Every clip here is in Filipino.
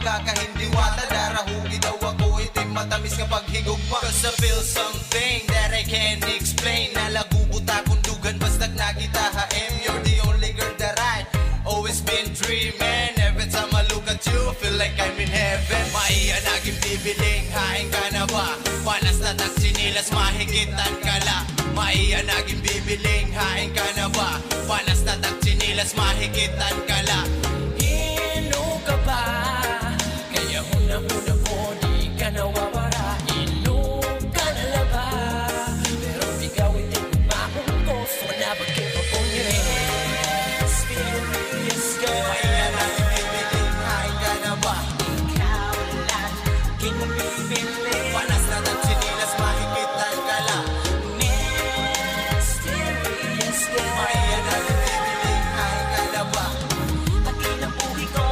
nakakahindiwata. Darahugi daw ako, itim matamis kapag higugma. Cause I feel something that I can't explain. Nalagubuta kung dugan basta't nakita haim. You're the only girl that I always been dreaming. Every time I look at you, I feel like I'm in heaven. Maianagin bibiling, hain ka na ba? Panas na taksinilas, mahigitan ka la. Maianagin bibiling, hain ka na ba? Panas na taksinilas, mahigitan ka la. Hino ka ba? Kaya huna-huna ko, di ka nawawala. Hino ka na la ba? Pero ikaw hindi kumakong ko. So never give up on you. Mysterious girl. Maianagin bibiling, hain ka na ba? Ikaw lang kinabibili. Panas na taksinilas, mahigitan ka la. Mysterious girl. Maianagin bibiling, hain ka na ba? Hakinabuhi ko,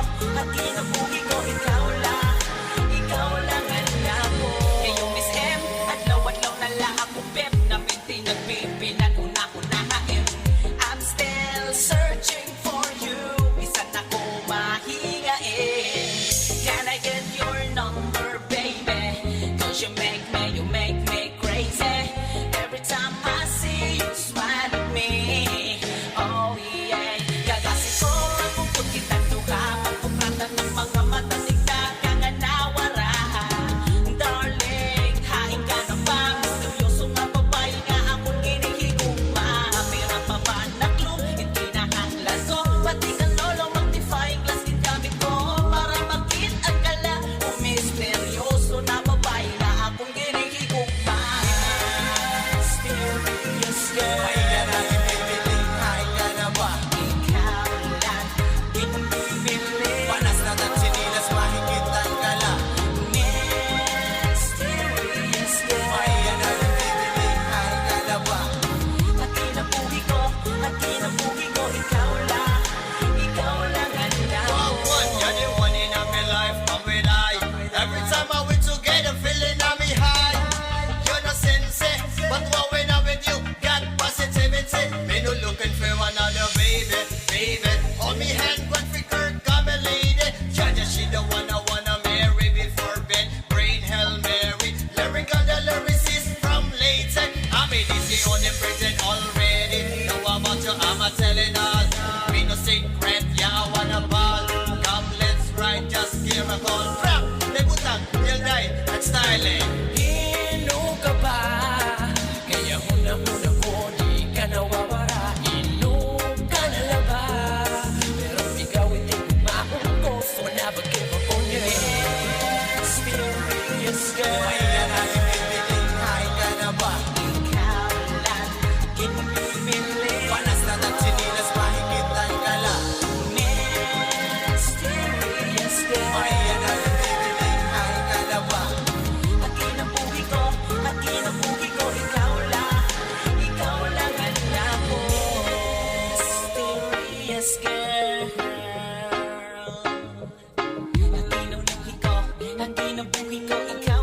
ikaw lang ang ako. Ngayong Miss M, adlaw-adlaw na lang ako pep. Na minti nagpipinan, una-una haim. I'm still searching for you. Isa na ko mahingain. Can I get your number, baby? Cause you make me crazy. Every time I see you smile at me. Oh yeah. Gagasi ko ang bukod kitang duha. Pagpupratan ng mga mata, sigda ka nga nawara. Darling, hain ka na ba? Misteryoso nga babae nga akong kinihigugma. Pera pa ba na clue? Hindi na ang laso. Pati kang lolo, mag-defying glass din gamit ko. Para makita ka lang. O misteryoso na babae na akong kinihigugma. Mysterious girl. Maianagin bibiling, hain ka na ba? Ikaw lang kinabibili. Panas na taksinilas, mahigitan ka la. Mysterious girl. Maianagin bibiling, hain ka na ba? Hakinabuhi ko, ikaw lang ang ako. You're the one in my life, come with I. Every time I with together, feeling I'm high. You're no sense, but when I'm with you, got positivity. Me no looking for another baby, baby. Hold me hand, one figure, come a lady. Judge, she the one I wanna marry before bed. Brain Hail Mary, lyrical the lyricist from latex. I mean, this the only pretend already. Know about you, I'm a telling us. Me no secret, yeah, I wanna ball. Come, let's ride, just give a call. Rap, debutang, L-Dayen, at styling. Hino ka ba? Kaya huna-huna ko, di ka nawawala. Hino ka na la ba? Pero ikaw hindi kumakong ko. So never give up on you. Mysterious girl. Maianagin bibiling, hain ka na ba? Ikaw lang kinabibili. Panas na taksinilas, mahigitan ka la. Mysterious girl. Maianagin bibiling, hain ka na ba? Hakinabuhi ko, ikaw lang ang ako. Mysterious girl. Hakinabuhi ko, ikaw